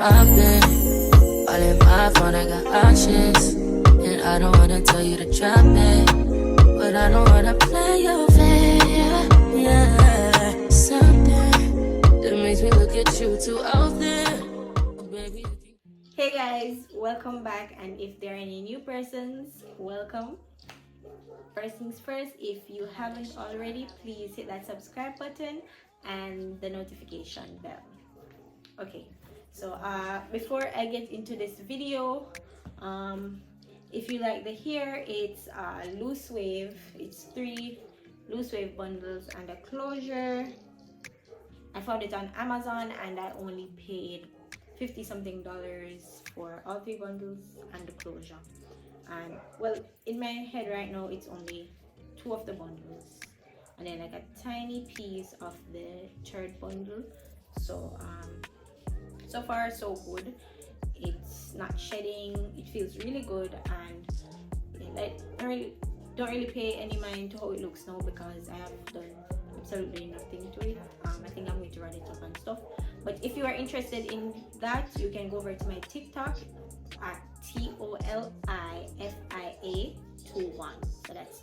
I've been all in my phone, I got options. And I don't wanna tell you to drop it, but I don't wanna play your fair. Yeah, something that makes me look at you too out there. Baby. Hey guys, welcome back, and if there are any new persons, welcome. First things first, if you haven't already, please hit that subscribe button and the notification bell. Okay, so before I get into this video, if you like the hair, it's loose wave. It's 3 loose wave bundles and a closure. I found it on Amazon and I only paid $50 something for all 3 bundles and the closure. And well, in my head right now it's only 2 of the bundles and then like a tiny piece of the 3rd bundle. So so far so good. It's not shedding, it feels really good, and like I don't really pay any mind to how it looks now because I have done absolutely nothing to it. I think I'm going to run it up and stuff. But if you are interested in that, you can go over to my TikTok at TOLIFIA21. So that's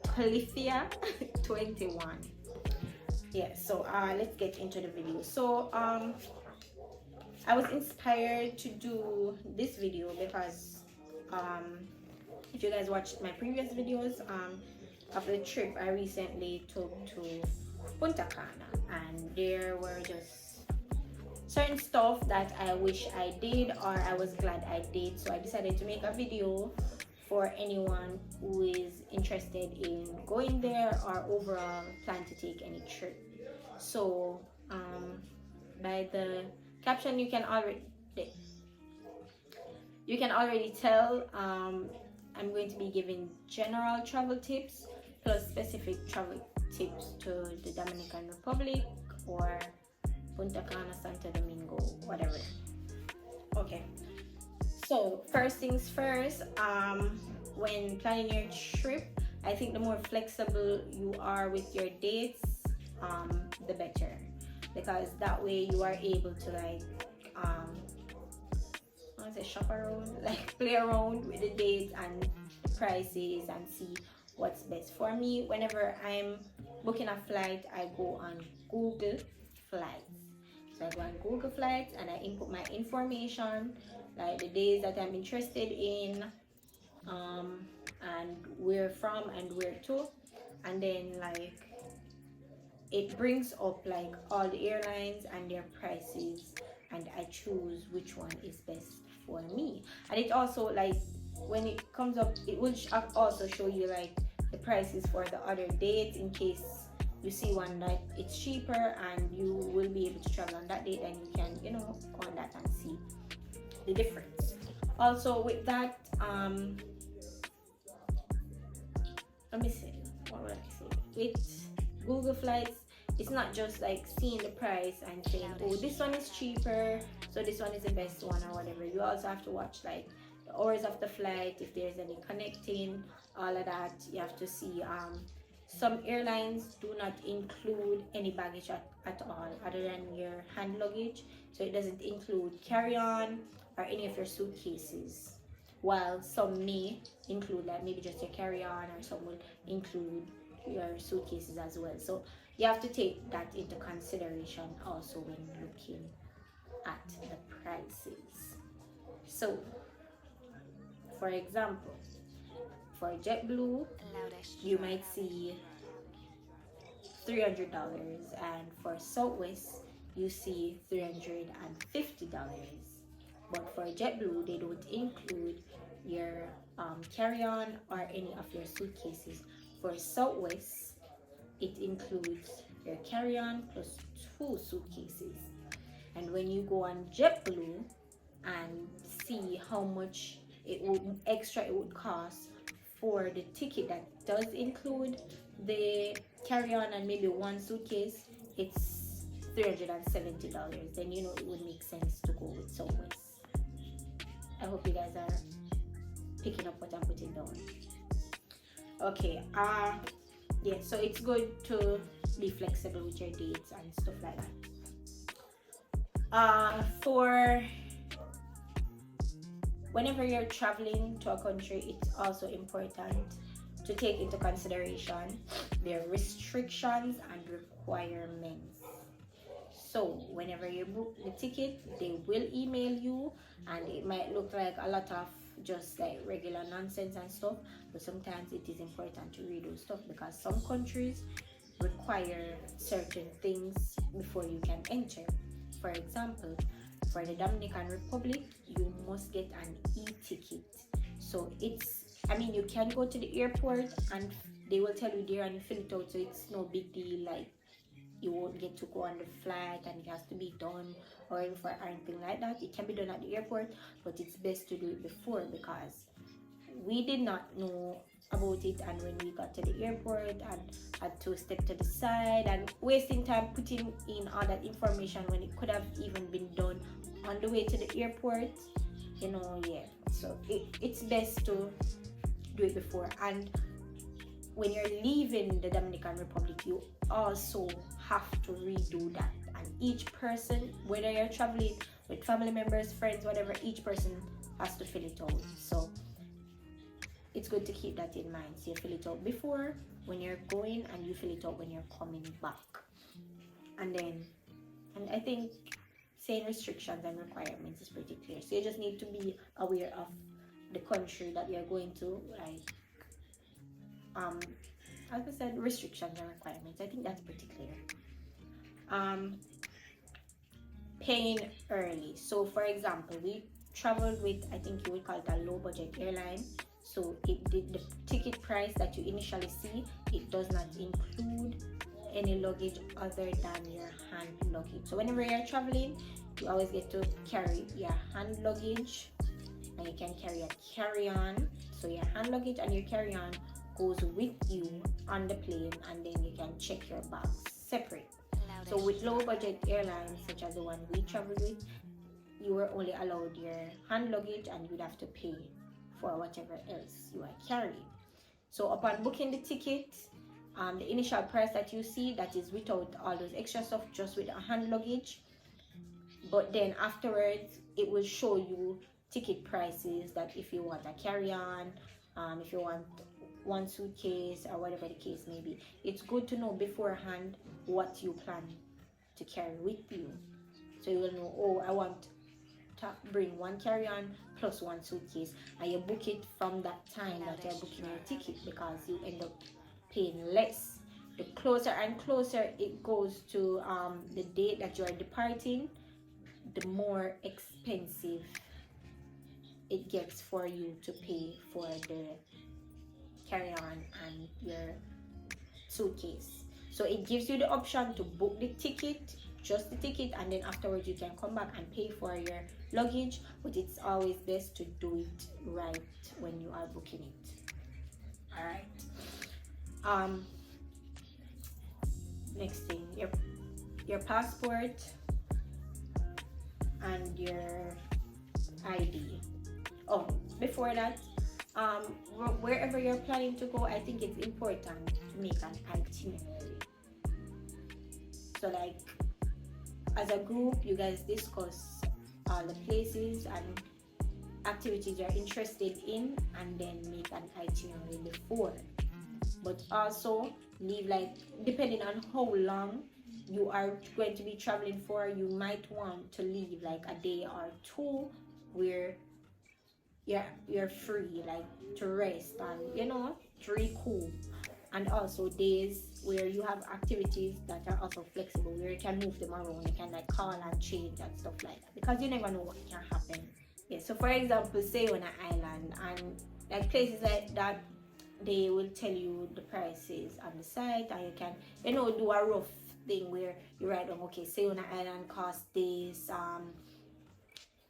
Tolifia21. Yeah, so let's get into the video. So I was inspired to do this video because if you guys watched my previous videos of the trip I recently took to Punta Cana, and there were just certain stuff that I wish I did or I was glad I did. So I decided to make a video for anyone who is interested in going there or overall plan to take any trip. So by the caption you can already tell I'm going to be giving general travel tips plus specific travel tips to the Dominican Republic or Punta Cana, Santo Domingo, whatever. Okay, so first things first, when planning your trip, I think the more flexible you are with your dates, the better, because that way you are able to like I want to say shop around, like play around with the dates and the prices and see what's best. For me, whenever I'm booking a flight, I go on Google Flights. So I go on Google Flights and I input my information, like the days that I'm interested in, and where from and where to, and then like it brings up like all the airlines and their prices, and I choose which one is best for me. And it also, like, when it comes up, it will also show you like the prices for the other dates in case you see one that it's cheaper and you will be able to travel on that date, and you can, you know, go on that and see the difference. Also with that, let me see, what would I say, with Google Flights, it's not just like seeing the price and saying, oh, this one is cheaper, so this one is the best one or whatever. You also have to watch like the hours of the flight, if there's any connecting, all of that. You have to see some airlines do not include any baggage at all other than your hand luggage, so it doesn't include carry-on or any of your suitcases, while some may include like maybe just your carry-on, or some will include your suitcases as well. So you have to take that into consideration also when looking at the prices. So for example, for JetBlue you might see $300, and for Southwest you see $350. But for JetBlue they don't include your carry-on or any of your suitcases. For Southwest it includes your carry-on plus 2 suitcases. And when you go on JetBlue and see how much it would cost for the ticket that does include the carry-on and maybe 1 suitcase, it's $370. Then you know it would make sense to go with Southwest. I hope you guys are picking up what I'm putting down. Okay, yeah, so it's good to be flexible with your dates and stuff like that. For whenever you're traveling to a country, it's also important to take into consideration their restrictions and requirements. So whenever you book the ticket, they will email you, and it might look like a lot of just like regular nonsense and stuff, but sometimes it is important to read those stuff, because some countries require certain things before you can enter. For example, for the Dominican Republic, you must get an e-ticket. So you can go to the airport and they will tell you there and you fill it out, so it's no big deal. Like, you won't get to go on the flight and it has to be done or anything like that. It can be done at the airport, but it's best to do it before, because we did not know about it, and when we got to the airport and had to step to the side and wasting time putting in all that information when it could have even been done on the way to the airport, so it's best to do it before. And when you're leaving the Dominican Republic, you also have to redo that, and each person, whether you're traveling with family members, friends, whatever, each person has to fill it out. So it's good to keep that in mind. So you fill it out before when you're going, and you fill it out when you're coming back. And I think saying restrictions and requirements is pretty clear. So you just need to be aware of the country that you're going to, like as I said, restrictions and requirements. I think that's pretty clear. Paying early. So for example, we traveled with, I think you would call it a low budget airline. So the ticket price that you initially see, it does not include any luggage other than your hand luggage. So whenever you're traveling, you always get to carry your hand luggage, and you can carry a carry-on. So your hand luggage and your carry-on goes with you on the plane, and then you can check your bags separate. So with low budget airlines such as the one we traveled with, you were only allowed your hand luggage, and you'd have to pay for whatever else you are carrying. So upon booking the ticket, the initial price that you see, that is without all those extra stuff, just with a hand luggage. But then afterwards, it will show you ticket prices, that if you want a carry-on, if you want one suitcase, or whatever the case may be. It's good to know beforehand what you plan to carry with you, so you will know, oh, I want to bring one carry-on plus one suitcase, and you book it from that time that you're booking your ticket, because you end up paying less. The closer and closer it goes to the date that you are departing, the more expensive it gets for you to pay for the carry-on and your suitcase. So it gives you the option to book the ticket, just the ticket, and then afterwards you can come back and pay for your luggage, but it's always best to do it right when you are booking it. All right. Next thing, your passport and your ID. Oh, before that, wherever you're planning to go, I think it's important to make an itinerary. So like, as a group, you guys discuss all the places and activities you're interested in, and then make an itinerary before. But also leave, like, depending on how long you are going to be traveling for, you might want to leave like a day or two where you're free, like to rest and to recoup, and also days where you have activities that are also flexible, where you can move them around, you can like call and change and stuff like that, because you never know what can happen. Yeah, so for example, say on an island, and like places like that, they will tell you the prices on the site, and you can do a rough thing where you write down, okay, say on an island cost this,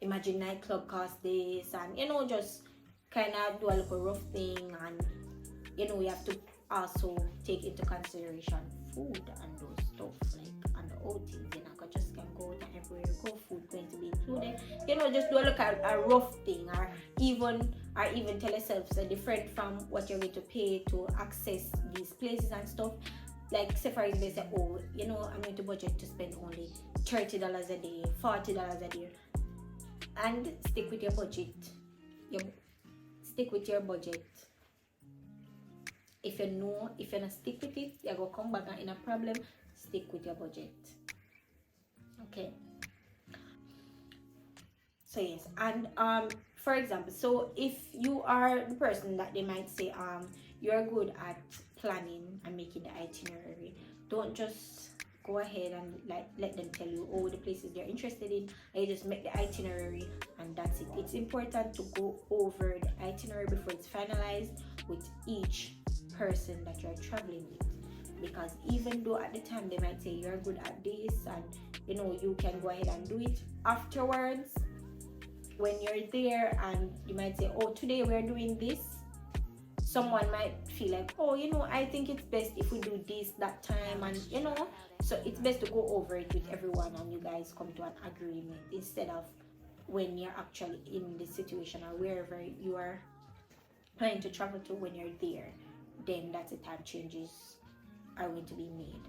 imagine nightclub cost this, and just kind of do a little rough thing. And we have to also take into consideration food and those stuff, like on the outings, just can go to everywhere you go, food going to be included, just do a look at a rough thing, or even tell yourself so different from what you're going to pay to access these places and stuff. Like, say for example, say, oh, I'm going to budget to spend only $30 a day, $40 a day, and stick with your budget you stick with your budget. If you know, if you're not stick with it, you're gonna come back and in a problem. Stick with your budget. Okay. So yes, and for example, so if you are the person that they might say you're good at planning and making the itinerary, don't just go ahead and like let them tell you all the places they're interested in, and you just make the itinerary and that's it. It's important to go over the itinerary before it's finalized with each person that you're traveling with, because even though at the time they might say you're good at this and you know you can go ahead and do it, afterwards when you're there and you might say, oh, today we're doing this, someone might feel like, oh, you know, I think it's best if we do this that time, and you know, so it's best to go over it with everyone and you guys come to an agreement, instead of when you're actually in the situation or wherever you are planning to travel to, when you're there, then that's the time changes are going to be made.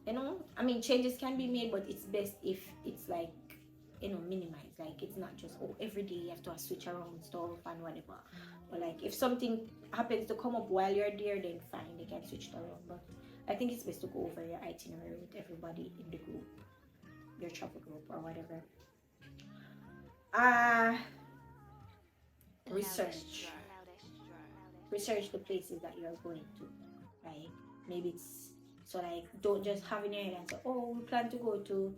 You know, I mean, changes can be made, but it's best if it's like, you know, minimize. Like it's not just, oh, every day you have to switch around stuff and whatever. But like if something happens to come up while you're there, then fine, they can switch it around. But I think it's best to go over your itinerary with everybody in the group, your travel group or whatever. Research the places that you're going to. Like maybe it's, so like don't just have in your head and say, oh, we plan to go to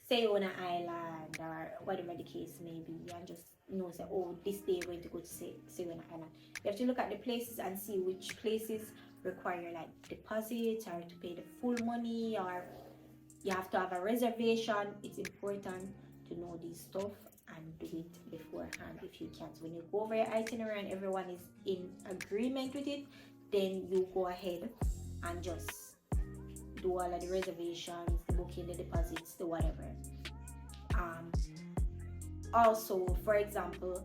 say on an island or whatever the case may be, and just know say, oh, this day we're going to go to say on an island. You have to look at the places and see which places require like deposits or to pay the full money, or you have to have a reservation. It's important to know these stuff and do it beforehand if you can. So when you go over your itinerary and everyone is in agreement with it, then you go ahead and just do all of the reservations, the booking, the deposits, the whatever. Also, for example,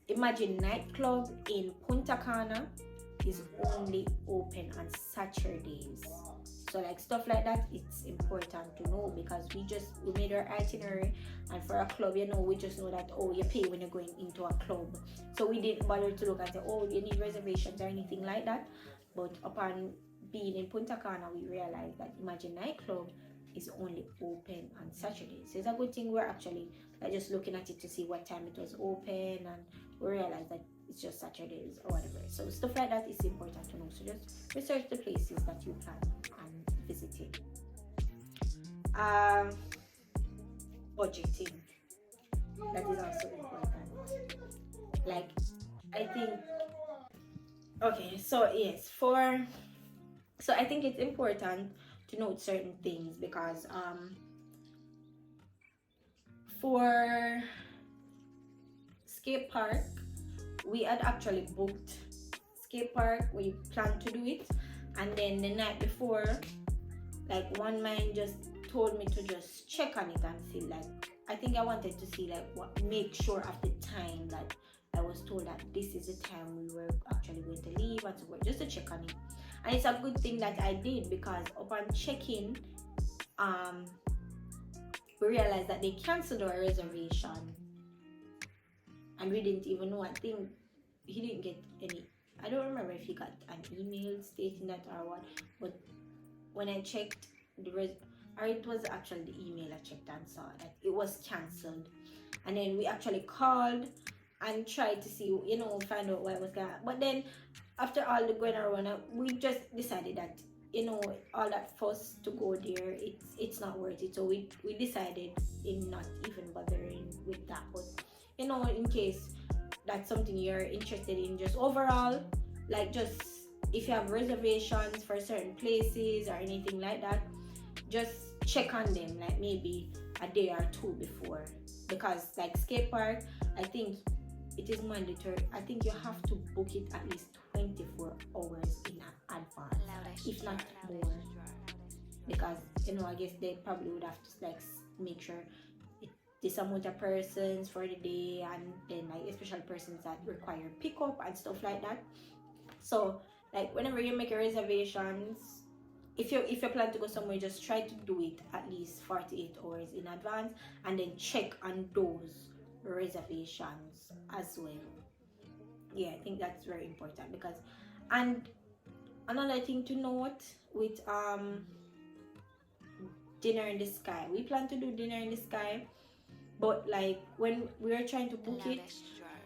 imagine nightclub in Punta Cana is only open on Saturdays. So like stuff like that, it's important to know, because we made our itinerary, and for a club, you know, we just know that, oh, you pay when you're going into a club. So we didn't bother to look and say, oh, you need reservations or anything like that. But upon being in Punta Cana, we realized that Imagine nightclub is only open on Saturdays. So it's a good thing we're actually like just looking at it to see what time it was open, and we realized that it's just Saturdays or whatever. So stuff like that is important to know. So just research the places that you plan on visiting. Budgeting, that is also important. Like I think, okay, so yes, so I think it's important to note certain things, because for skate park, we had actually booked skate park, we planned to do it, and then the night before, like one man just told me to just check on it and see, like I think I wanted to see like what, make sure of the time that I was told that this is the time we were actually going to leave and so forth, just to check on it. And it's a good thing that I did, because upon checking, we realized that they canceled our reservation, and we didn't even know. I think he didn't get any, I don't remember if he got an email stating that or what, but when I checked or it was actually the email I checked and saw that it was cancelled. And then we actually called and tried to see, you know, find out what was going on. But then after all the going around, we just decided that, you know, all that fuss to go there, it's not worth it. So we decided in not even bothering with that. But you know, in case that's something you're interested in, just overall, like just if you have reservations for certain places or anything like that, just check on them like maybe a day or two before, because like skate park, I think it is mandatory. I think you have to book it at least 24 hours in advance, if not more, because you know, I guess they probably would have to like make sure this amount of persons for the day, and then like especially persons that require pickup and stuff like that. So like whenever you make your reservations, if you plan to go somewhere, just try to do it at least 48 hours in advance, and then check on those reservations as well. Yeah, I think that's very important. Because, and another thing to note with dinner in the sky, we plan to do dinner in the sky, but like when we were trying to book it,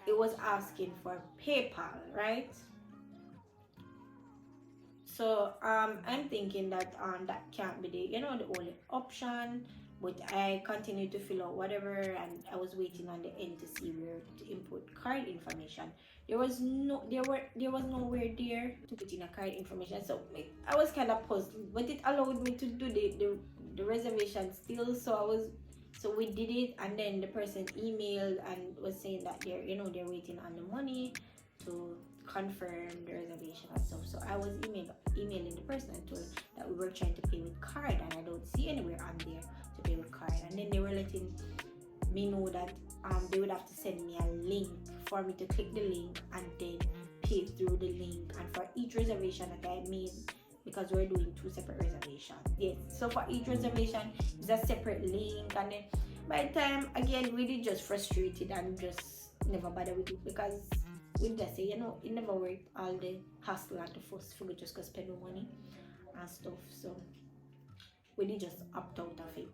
it was asking for PayPal, right? So I'm thinking that that can't be the only option. But I continued to fill out whatever, and I was waiting on the end to see where to input card information. There was nowhere there to put in a card information. So I was kind of puzzled, but it allowed me to do the reservation still. So we did it, and then the person emailed and was saying that they're waiting on the money to confirm the reservation and stuff. So I was emailing the person and told that we were trying to pay with card, and I don't see anywhere on there to pay with card. And then they were letting me know that they would have to send me a link for me to click the link and then pay through the link. And for each reservation that I made, because we're doing 2 separate reservations, yes, so for each reservation it's a separate link. And then by the time, again, really just frustrated and just never bother with it, because we just say, it never worked, all the hassle and the fuss for just go spend no money and stuff. So we just opt out of it.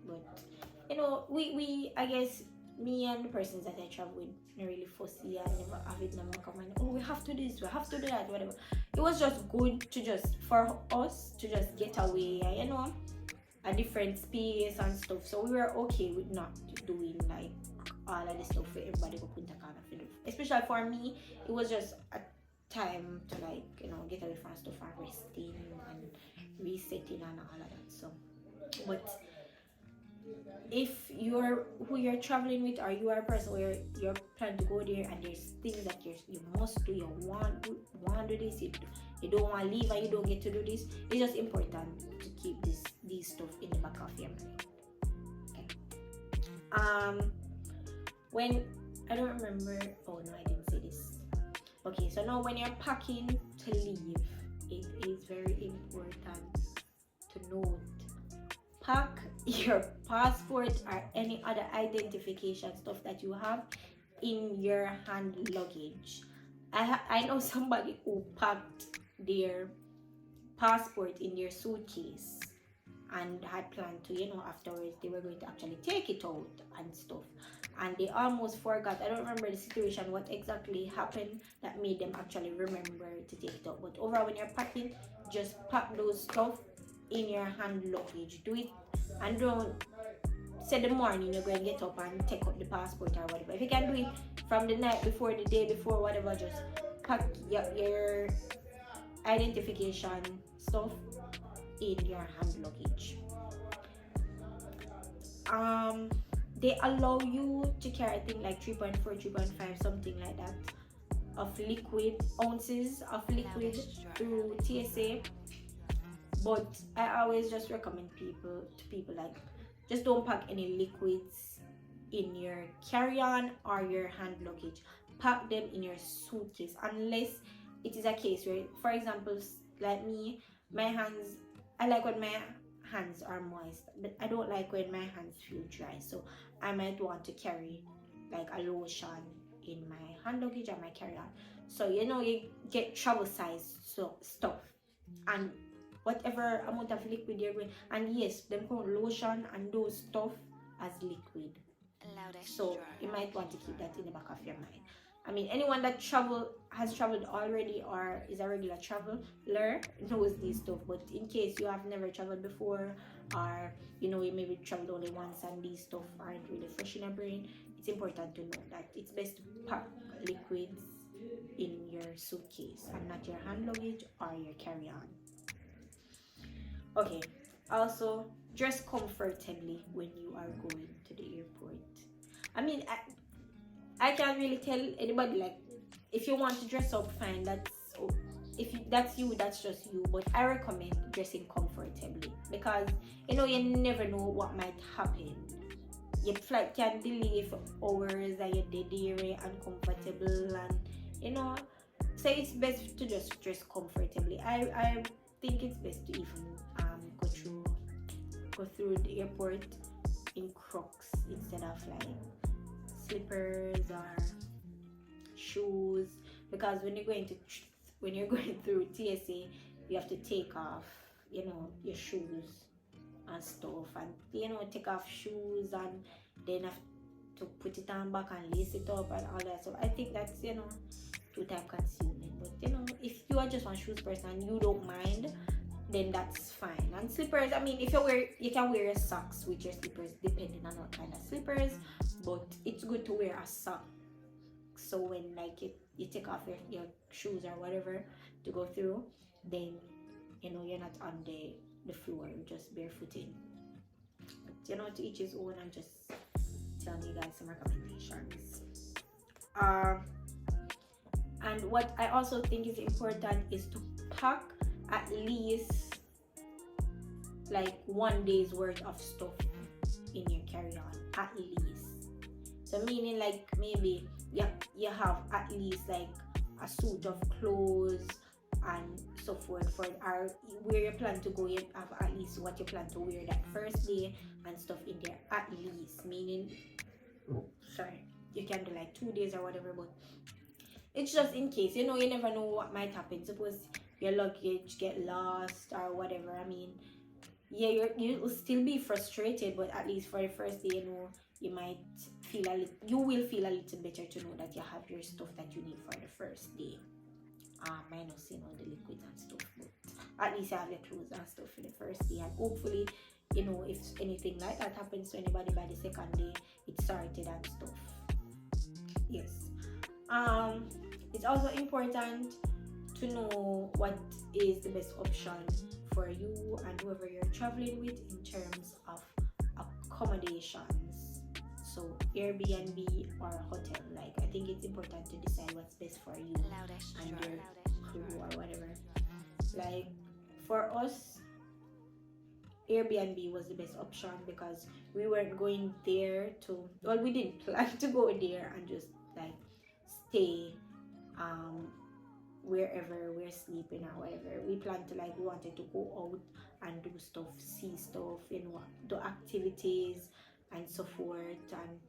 But we I guess me and the persons that I travel with not really fussy and never have it never come and we have to do this, we have to do that, whatever. It was just good to just for us to just get away, a different space and stuff. So we were okay with not doing like all of the stuff for everybody go Punta Cana for do. Especially for me, it was just a time to get away from stuff and resting and resetting and all of that. So, but if who you're traveling with, or you are a person where you're planning to go there and there's things that you must do, you want to do this, you don't want to leave and you don't get to do this, it's just important to keep these stuff in the back of your mind. Okay. When I don't remember, oh no, I didn't say this. Okay, so now when you're packing to leave, it is very important to note: pack your passport or any other identification stuff that you have in your hand luggage. I know somebody who packed their passport in their suitcase and had planned to, afterwards they were going to actually take it out and stuff, and they almost forgot. I don't remember the situation, what exactly happened that made them actually remember to take it out. But overall, when you're packing, just pack those stuff in your hand luggage. Do it, and don't say the morning you're going to get up and take out the passport or whatever. If you can do it from the night before, the day before, whatever, just pack your identification stuff in your hand luggage. They allow you to carry, I think, like 3.4, 3.5, something like that, of ounces of liquid through TSA. But I always just recommend people like, just don't pack any liquids in your carry-on or your hand luggage. Pack them in your suitcase, unless it is a case where, for example, like me, I like when my hands are moist, but I don't like when my hands feel dry. So I might want to carry like a lotion in my hand luggage or my carry-on. So you get travel size stuff, and whatever amount of liquid you're going, and yes, them count lotion and those stuff as liquid. So you might want to keep that in the back of your mind. I mean, anyone that has traveled already or is a regular traveler knows these stuff. But in case you have never traveled before, or you maybe traveled only once and these stuff aren't really fresh in your brain, it's important to know that it's best to pack liquids in your suitcase and not your hand luggage or your carry-on. Okay. Also, dress comfortably when you are going to the airport. I mean, I can't really tell anybody, like, if you want to dress up, fine. That's you, that's just you. But I recommend dressing comfortably, because you never know what might happen. Your flight can delay for hours and you're dead there uncomfortable, and so it's best to just dress comfortably. I think it's best to even go through the airport in Crocs instead of like slippers or shoes, because when you're going through TSA, you have to take off, your shoes and stuff, and take off shoes and then have to put it on back and lace it up and all that. So I think that's too time consuming. But if you are just one shoes person and you don't mind, then that's fine. And slippers, I mean, if you can wear your socks with your slippers depending on what kind of slippers, but it's good to wear a sock. So when like you take off your shoes or whatever to go through, then you're not on the floor, you're just barefooting. But to each his own. I'm just telling you guys some recommendations. And what I also think is important is to pack at least like 1 day's worth of stuff in your carry-on, at least. So meaning like maybe you have at least like a suit of clothes and so forth for where you plan to go. You have at least what you plan to wear that first day and stuff in there, at least. Meaning, you can do like 2 days or whatever, but it's just in case. You never know what might happen. Suppose your luggage get lost or whatever. I mean, yeah, you'll still be frustrated, but at least for the first day, you might you will feel a little better to know that you have your stuff that you need for the first day. Minus the liquids and stuff, but at least you have your clothes and stuff for the first day, and hopefully, if anything like that happens to anybody by the second day, it's sorted and stuff. Yes. It's also important to know what is the best option for you and whoever you're traveling with in terms of accommodations. So Airbnb or hotel. Like, I think it's important to decide what's best for you and your crew or whatever. Like for us, Airbnb was the best option because we weren't going there we didn't plan to go there and just like stay wherever we're sleeping or whatever. We planned to we wanted to go out and do stuff, see stuff, do activities and so forth. And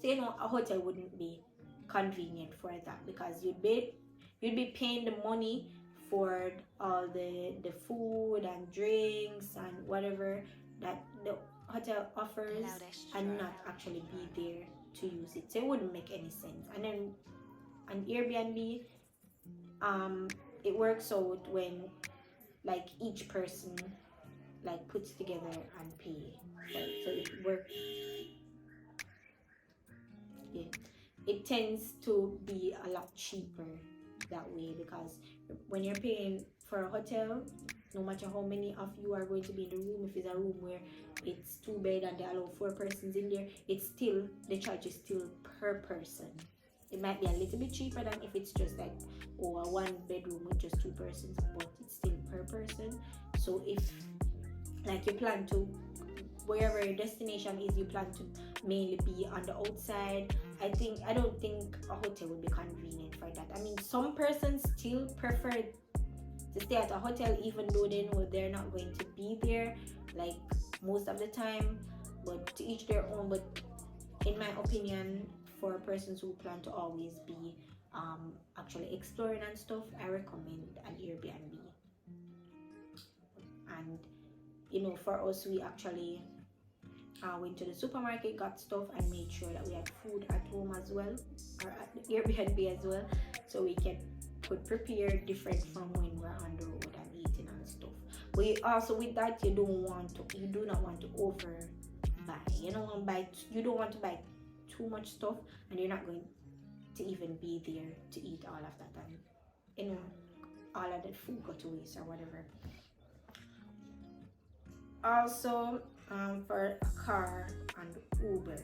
so a hotel wouldn't be convenient for that because you'd be paying the money for all the food and drinks and whatever that the hotel offers and not actually be there to use it. So it wouldn't make any sense. And then on Airbnb, it works out when like each person like puts together and pay. Right? So it works. Yeah. It tends to be a lot cheaper that way because when you're paying for a hotel, no matter how many of you are going to be in the room, if it's a room where it's 2 beds and they allow 4 persons in there, the charge is still per person. It might be a little bit cheaper than if it's just like a 1 bedroom with just 2 persons, but it's still per person. So if like you plan to, wherever your destination is, you plan to mainly be on the outside, I don't think a hotel would be convenient for that. I mean, some persons still prefer to stay at a hotel even though they know they're not going to be there like most of the time, but to each their own. But in my opinion, for persons who plan to always be actually exploring and stuff, I recommend an Airbnb. And for us, we actually went to the supermarket, got stuff, and made sure that we had food at home as well, or at the Airbnb as well, so we could prepare different from when we're on the road and eating and stuff. But also with that, you do not want to overbuy. You don't want to buy too much stuff, and you're not going to even be there to eat all of that, and all of that food go to waste or whatever. Also, for a car and Uber,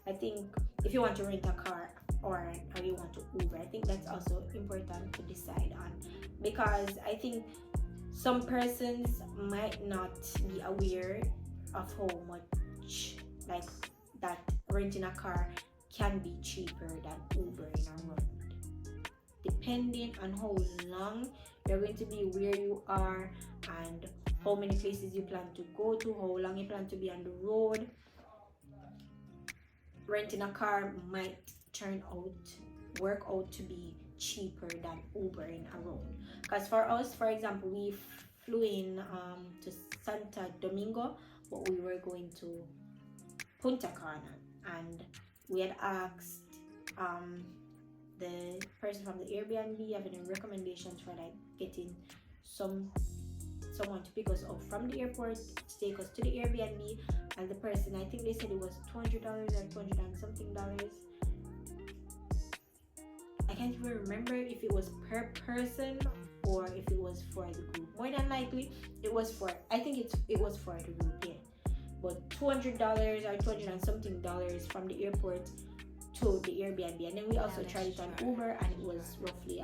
I think if you want to rent a car or you want to Uber, I think that's also important to decide on, because I think some persons might not be aware of how much like that renting a car can be cheaper than Uber in a road, depending on how long you're going to be where you are and how many places you plan to go to, how long you plan to be on the road. Renting a car might work out to be cheaper than Ubering around. Because for us, for example, we flew in to Santa Domingo, but we were going to Punta Cana, and we had asked the person from the Airbnb having any recommendations for like getting someone to pick us up from the airport to take us to the Airbnb, and the person, I think they said it was $200 or 200 and something dollars. I can't even remember if it was per person or if it was for the group. More than likely it was for, I think it was for the group, yeah. But $200 or 200 and something dollars from the airport to the Airbnb, and then we also tried it on Uber, and it was roughly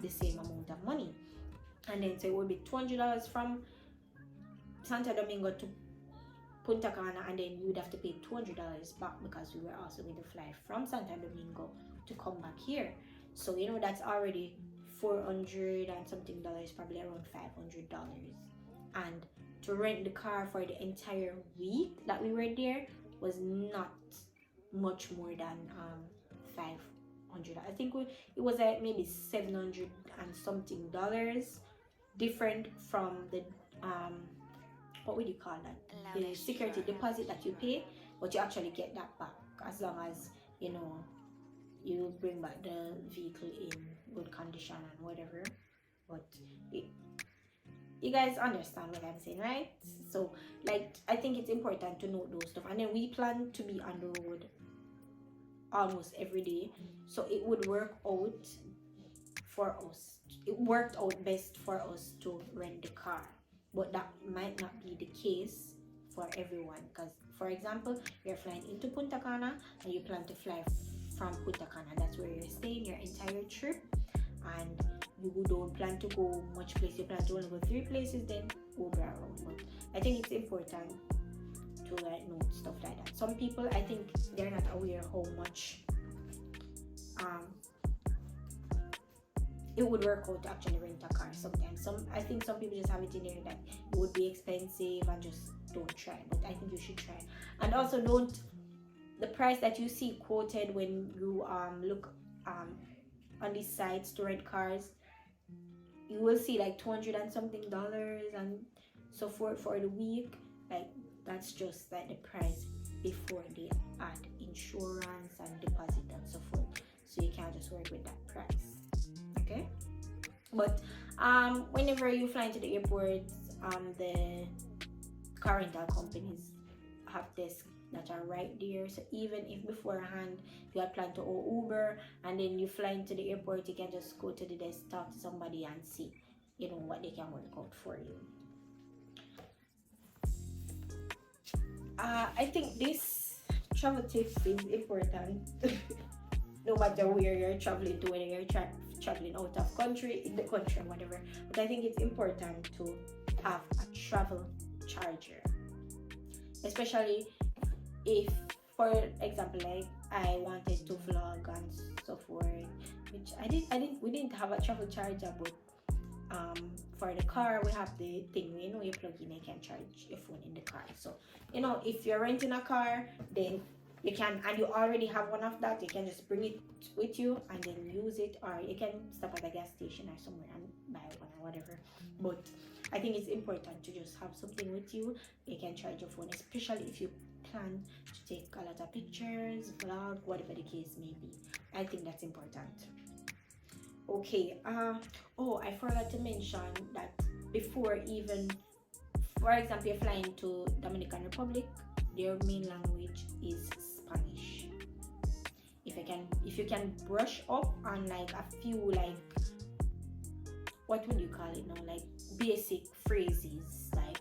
the same amount of money. And then so it would be $200 from Santo Domingo to Punta Cana, and then you would have to pay $200 back because we were also going to fly from Santo Domingo to come back here. So you know that's already $400 and something dollars, probably around $500. And to rent the car for the entire week that we were there was not much more than $500. I think it was like maybe $700 and something dollars, different from the what would you call that, the security deposit that you pay, but you actually get that back as long as you know you bring back the vehicle in good condition and whatever. But you guys understand what I'm saying, right? So like I think it's important to note those stuff. And then we plan to be on the road almost every day, so it would work out for us. It worked out best for us to rent the car, but that might not be the case for everyone. Because for example, you're flying into Punta Cana and you plan to fly from Punta Cana, that's where you're staying your entire trip, and you don't plan to go much place, you plan to only go 3 places, then Uber around. But I think it's important to like note stuff like that. Some people, I think they're not aware how much it would work out to actually rent a car sometimes. I think some people just have it in there that it would be expensive and just don't try. But I think you should try. And also don't, the price that you see quoted when you look on these sites to rent cars, you will see like 200 and something dollars and so forth for the week. Like that's just like the price before they add insurance and deposit and so forth. So you can't just work with that price. Okay, but whenever you fly into the airport, the car rental companies have desks that are right there. So even if beforehand you had planned to Uber and then you fly into the airport, you can just go to the desk, talk to somebody and see, you know, what they can work out for you. I think this travel tip is important no matter where you're traveling to, whether you're traveling out of country, in the country, whatever. But I think it's important to have a travel charger, especially if, for example, like I wanted to vlog and so forth, which we didn't have a travel charger, but for the car we have the thing, you know, you plug in, you can charge your phone in the car. So you know, if you're renting a car, then you can, and you already have one of that, you can just bring it with you and then use it, or you can stop at a gas station or somewhere and buy one or whatever. But I think it's important to just have something with you. You can charge your phone, especially if you plan to take a lot of pictures, vlog, whatever the case may be. I think that's important. Okay, oh, I forgot to mention that before, even for example, you're flying to Dominican Republic, their main language is Spanish. If you can brush up on like a few, like, what would you call it now, like basic phrases, like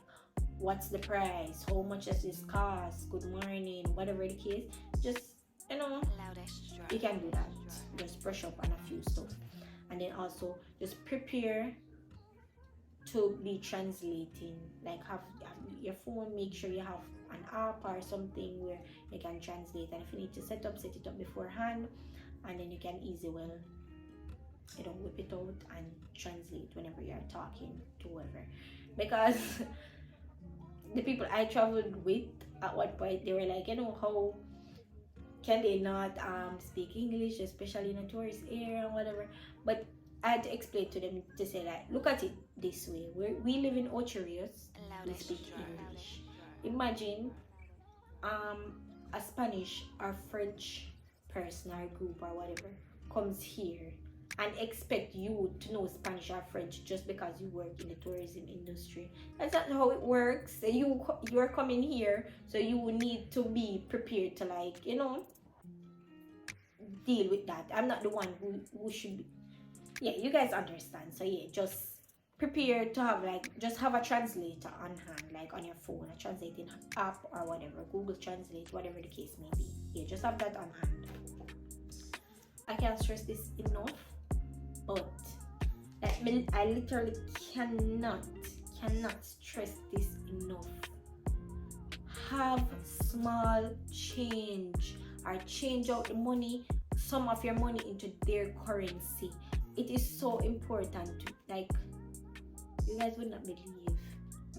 what's the price, how much does this cost, good morning, whatever the case, just, you know, you can do that. Just brush up on a few stuff. And then also just prepare to be translating, like have your phone, make sure you have an app or something where you can translate, and if you need to set it up beforehand, and then you can easily, well, you know, whip it out and translate whenever you're talking to whoever. Because the people I traveled with at one point, they were like, you know, how can they not speak English, especially in a tourist area or whatever. But I had to explain to them to say like, look at it this way. We live in Ocho Rios, we speak English. Imagine a Spanish or French person or group or whatever comes here and expect you to know Spanish or French just because you work in the tourism industry. That's not how it works. You're coming here, so you need to be prepared to, like, you know, deal with that. I'm not the one who should be. Yeah, you guys understand. So yeah, just prepare to have, like, just have a translator on hand, like on your phone, a translating app or whatever, Google Translate, whatever the case may be. Yeah, just have that on hand. I can't stress this enough, but I literally cannot stress this enough. Have small change, or change out the money, some of your money, into their currency. It is so important to, like, you guys would not believe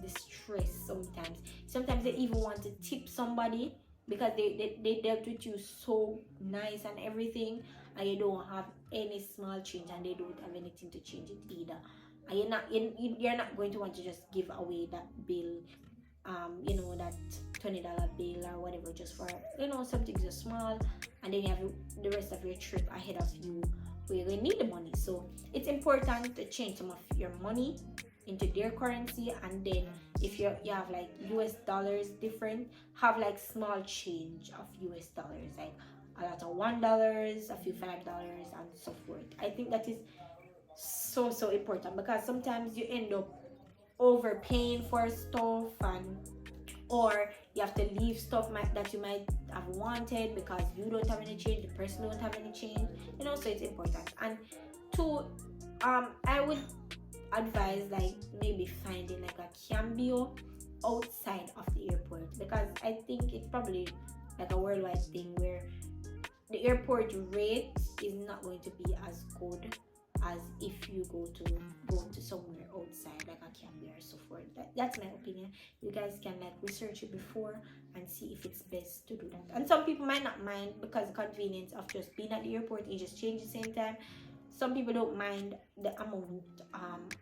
the stress sometimes. Sometimes they even want to tip somebody because they dealt with you so nice and everything, and you don't have any small change, and they don't have anything to change it either. And you're not going to want to just give away that bill, you know, that $20 bill or whatever, just for, you know, something so small, and then you have the rest of your trip ahead of you where you're going to need the money. So it's important to change some of your money into their currency, and then if you have like US dollars different, have like small change of US dollars, like a lot of $1, a few $5, and so forth. I think that is so important, because sometimes you end up overpaying for stuff, and or you have to leave stuff that you might have wanted because you don't have any change, the person don't have any change, you know. So it's important. And two, I would advise, like, maybe finding like a cambio outside of the airport, because I think it's probably like a worldwide thing where the airport rate is not going to be as good as if you go to somewhere outside, like a cambio or so forth. That's my opinion. You guys can, like, research it before and see if it's best to do that. And some people might not mind, because the convenience of just being at the airport, you just change the same time. Some people don't mind the amount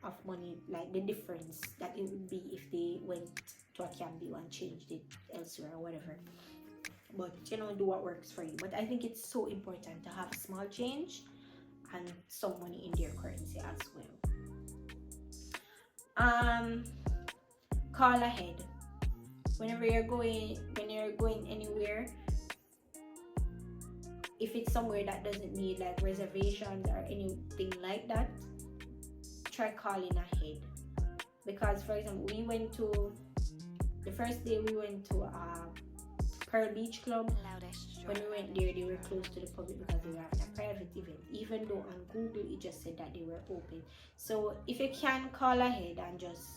of money, like the difference that it would be if they went to a cambio and changed it elsewhere or whatever. But, you know, do what works for you. But I think it's so important to have small change and some money in their currency as well. Call ahead whenever you're going anywhere. If it's somewhere that doesn't need like reservations or anything like that, try calling ahead. Because, for example, the first day we went to Pearl Beach Club. When we went there, they were closed to the public because they were having a private event, even though on Google it just said that they were open. So if you can, call ahead and just,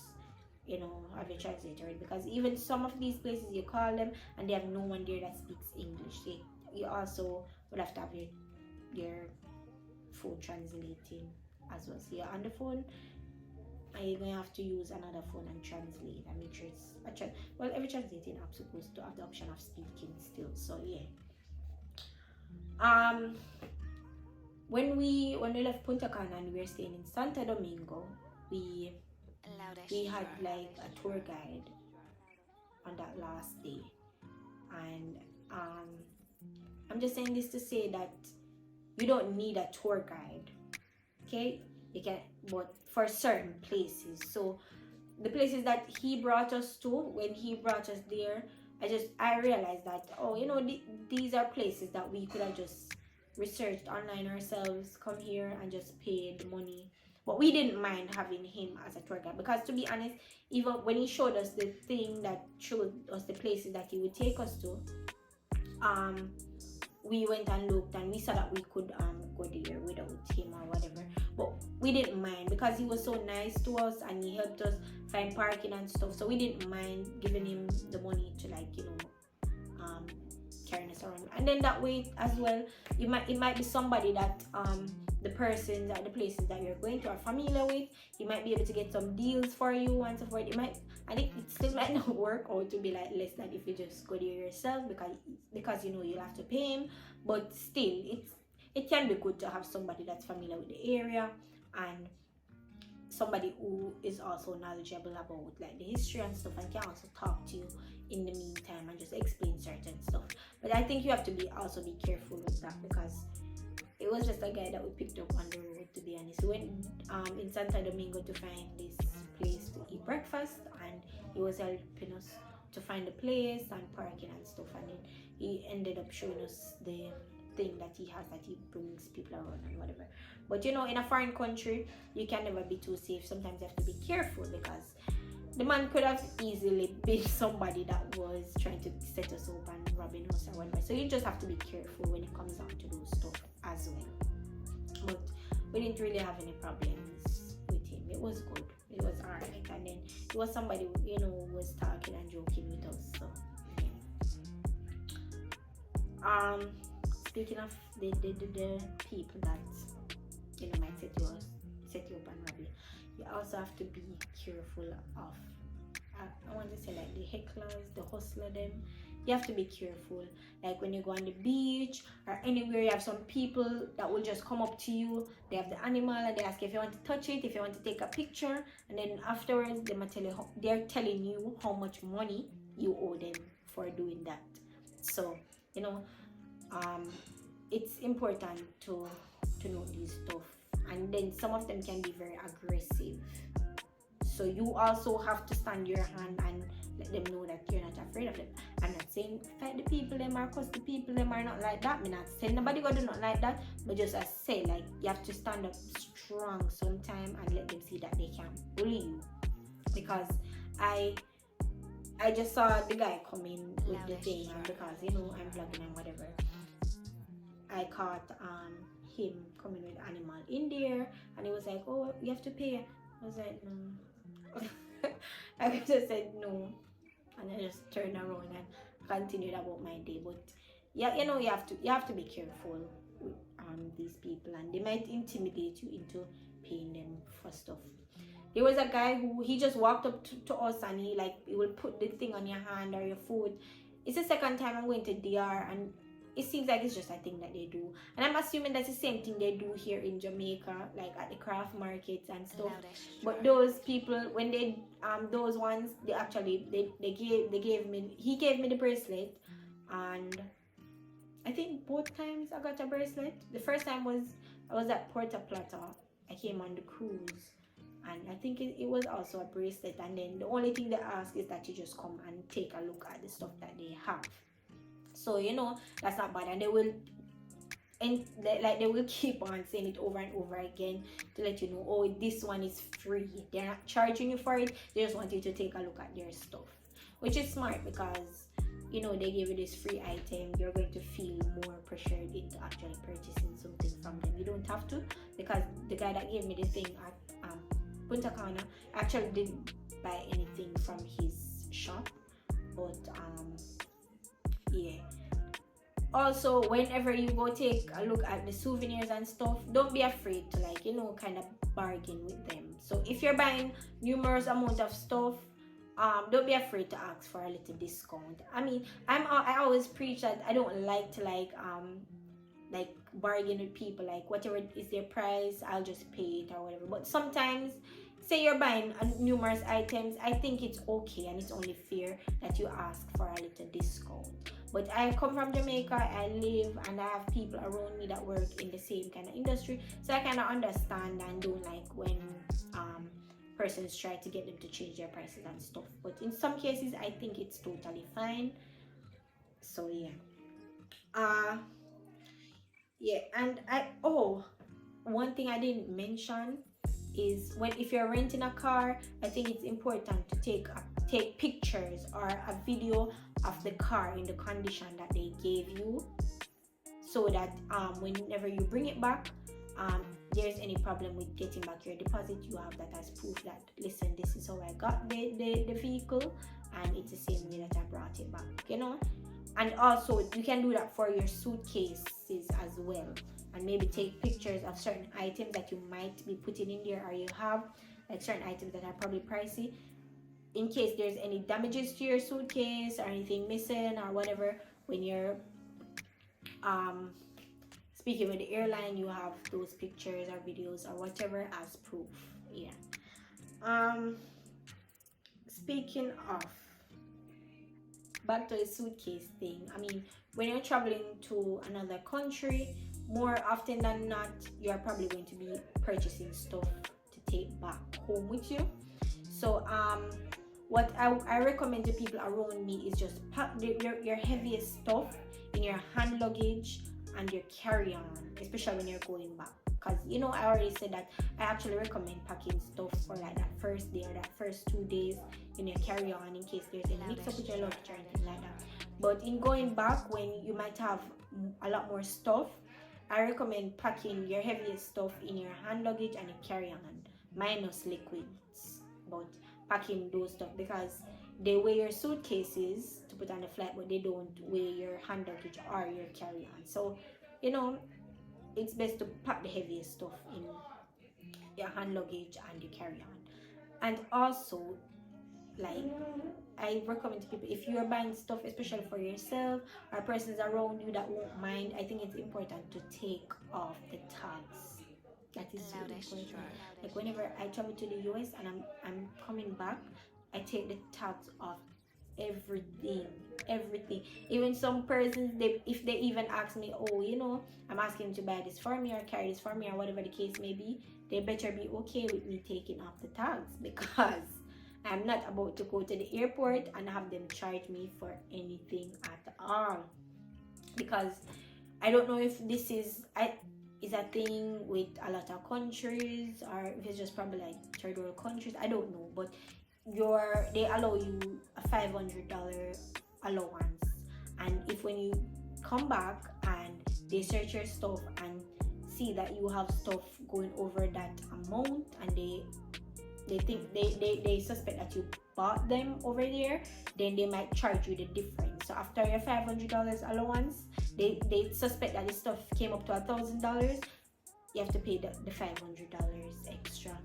you know, have your translator, because even some of these places you call them and they have no one there that speaks English. You also would have to have your phone translating as well. So you're on the phone and you're going to have to use another phone and translate and make sure it's every translating app supposed to have the option of speaking still. So yeah. When we left Punta Cana and we were staying in Santo Domingo, we had like a tour guide on that last day, and I'm just saying this to say that you don't need a tour guide, okay? You can, but for certain places. So the places that he brought us to, when he brought us there, I realized that, oh, you know, these are places that we could have just researched online ourselves, come here and just pay the money. But we didn't mind having him as a tour guide, because, to be honest, even when he showed us the thing that showed us the places that he would take us to, we went and looked and we saw that we could go there without him or whatever. But we didn't mind, because he was so nice to us and he helped us find parking and stuff. So we didn't mind giving him the money to, like, you know, carrying us around. And then that way as well, it might be somebody that the persons at the places that you're going to are familiar with. He might be able to get some deals for you and so forth. And it still might not work out to be like less than if you just go there yourself, because you know you'll have to pay him. But still, it can be good to have somebody that's familiar with the area and somebody who is also knowledgeable about like the history and stuff, and can also talk to you in the meantime and just explain certain stuff. But I think you have to be careful with that, because it was just a guy that we picked up on the road, to be honest. We went in Santo Domingo to find this place to eat breakfast, and he was helping us to find the place and parking and stuff, and then he ended up showing us the thing that he has, that he brings people around and whatever. But you know, in a foreign country, you can never be too safe. Sometimes you have to be careful, because the man could have easily been somebody that was trying to set us up and robbing us or whatever. So you just have to be careful when it comes down to those stuff as well. But we didn't really have any problems with him. It was good. It was alright. And then it was somebody, you know, who was talking and joking with us. So yeah. Speaking of the people that, you know, might set you up and rob you, you also have to be careful of, I want to say, like the hecklers, the hustler them. You have to be careful, like when you go on the beach or anywhere, you have some people that will just come up to you. They have the animal and they ask if you want to touch it, if you want to take a picture, and then afterwards they're telling you how much money you owe them for doing that. So you know, it's important to know these stuff. And then some of them can be very aggressive, so you also have to stand your hand and let them know that you're not afraid of them. I'm not saying fight the people them, or cause the people them are not like that. I'm not saying nobody go do not like that, but just as say, like, you have to stand up strong sometime and let them see that they can bully you. Because I just saw the guy come in with the thing, and because you know I'm vlogging and whatever, I caught him coming with animal in there, and he was like, oh, you have to pay. I was like, no. I just said no, and I just turned around and continued about my day. But yeah, you know, you have to be careful with these people, and they might intimidate you into paying them for stuff. There was a guy who he just walked up to us, and he will put the thing on your hand or your foot. It's the second time I'm going to DR, and it seems like it's just a thing that they do, and I'm assuming that's the same thing they do here in Jamaica, like at the craft markets and stuff. But those people, when they those ones, he gave me the bracelet, and I think both times I got a bracelet. The first time I was at Punta. I came on the cruise, and I think it was also a bracelet. And then the only thing they ask is that you just come and take a look at the stuff that they have. So you know, that's not bad, and they will keep on saying it over and over again to let you know, oh, this one is free. They're not charging you for it. They just want you to take a look at their stuff, which is smart, because you know they give you this free item. You're going to feel more pressured into actually purchasing something from them. You don't have to, because the guy that gave me the thing at Punta Cana actually didn't buy anything from his shop, but yeah. Also, whenever you go take a look at the souvenirs and stuff, don't be afraid to kind of bargain with them. So if you're buying numerous amount of stuff, don't be afraid to ask for a little discount. I mean, I always preach that I don't like to bargain with people, like whatever is their price, I'll just pay it or whatever. But sometimes, say you're buying numerous items, I think it's okay and it's only fair that you ask for a little discount. But I come from Jamaica, I live, and I have people around me that work in the same kind of industry, so I kind of understand and don't like when persons try to get them to change their prices and stuff. But in some cases, I think it's totally fine. So yeah. Yeah, and one thing I didn't mention is if you're renting a car, I think it's important to take pictures or a video of the car in the condition that they gave you, so that whenever you bring it back, there's any problem with getting back your deposit, you have that as proof that, listen, this is how I got the vehicle, and it's the same way that I brought it back, you know. And also you can do that for your suitcases as well, and maybe take pictures of certain items that you might be putting in there, or you have like certain items that are probably pricey, in case there's any damages to your suitcase or anything missing or whatever. When you're um speaking with the airline, you have those pictures or videos or whatever as proof. Yeah. um Speaking of, back to the suitcase thing, I mean, when you're traveling to another country, more often than not, you're probably going to be purchasing stuff to take back home with you. So what I recommend to people around me is just pack your heaviest stuff in your hand luggage and your carry-on, especially when you're going back. Because I already said that I actually recommend packing stuff for like that first day or that first 2 days in your carry-on, in case there's any mix up with your luggage or anything like that. But in going back, when you might have a lot more stuff, I recommend packing your heaviest stuff in your hand luggage and your carry-on, minus liquids, but packing those stuff, because they weigh your suitcases to put on the flight, but they don't weigh your hand luggage or your carry-on. So it's best to pack the heaviest stuff in your hand luggage and your carry-on. And also, like, I recommend to people, if you are buying stuff especially for yourself or persons around you that won't mind, I think it's important to take off the tags. That is really important. Like, whenever I travel to the US and I'm coming back, I take the tags off everything. Even some persons, if they even ask me, oh, I'm asking to buy this for me or carry this for me or whatever the case may be, they better be okay with me taking off the tags, because I'm not about to go to the airport and have them charge me for anything at all. Because I don't know if this is a thing with a lot of countries, or if it's just probably like third world countries, I don't know. But they allow you a $500 allowance, and if when you come back and they search your stuff and see that you have stuff going over that amount, and they think they suspect that you bought them over there, then they might charge you the difference. So after your $500 allowance, they suspect that the stuff came up to $1,000, you have to pay the $500 extra.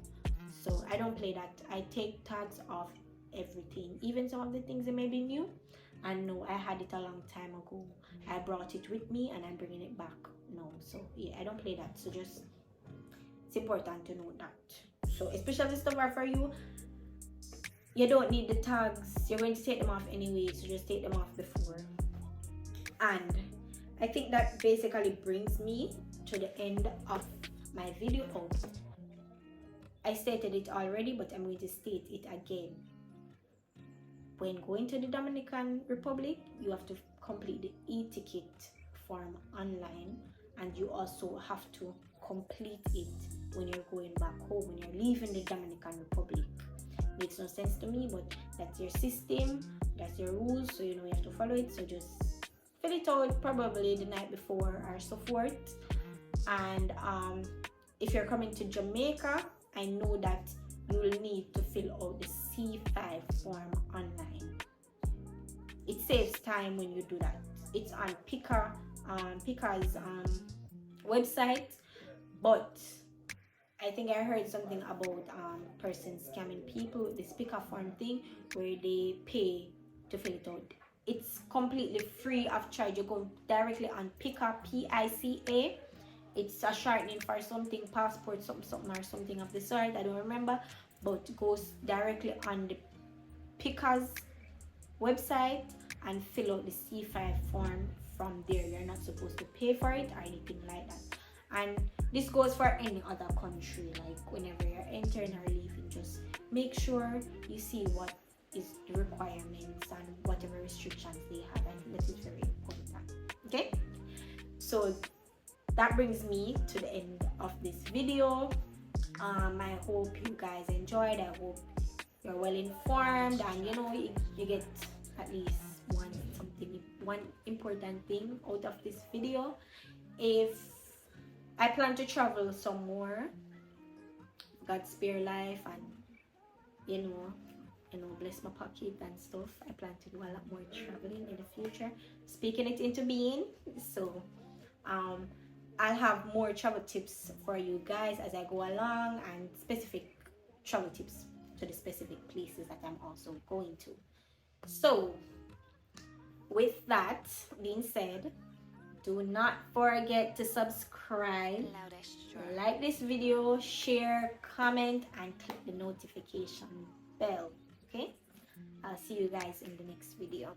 So I don't play that. I take tags off everything, even some of the things that may be new. And no, I had it a long time ago. I brought it with me and I'm bringing it back now. So yeah, I don't play that. So just, it's important to know that. So especially the stuff are for you, you don't need the tags. You're going to take them off anyway, so just take them off before. And I think that basically brings me to the end of my video. I stated it already, but I'm going to state it again. When going to the Dominican Republic, you have to complete the e-ticket form online, and you also have to complete it when you're going back home, when you're leaving the Dominican Republic. Makes no sense to me, but that's your system, that's your rules, so you have to follow it. So just fill it out probably the night before or so forth. And if you're coming to Jamaica, I know that you will need to fill out the C5 form online. It saves time when you do that. It's on Pika's website, but I think I heard something about persons scamming people with this Pika form thing, where they pay to fill it out. It's completely free of charge. You go directly on Pika, P-I-C-A. It's a shortening for something, passport, something or something of the sort. I don't remember, but goes directly on the Pika's website and fill out the C5 form from there. You're not supposed to pay for it or anything like that. And this goes for any other country. Like, whenever you're entering or leaving, just make sure you see what is the requirements and whatever restrictions they have. I think that is very important. Okay, so that brings me to the end of this video. I hope you guys enjoyed. I hope you're well informed, and you get at least one important thing out of this video. If I plan to travel some more, God spare life, and bless my pocket and stuff. I plan to do a lot more traveling in the future, speaking it into being. So I'll have more travel tips for you guys as I go along, and specific travel tips to the specific places that I'm also going to. So with that being said, do not forget to subscribe, like this video, share, comment, and click the notification bell. Okay, I'll see you guys in the next video.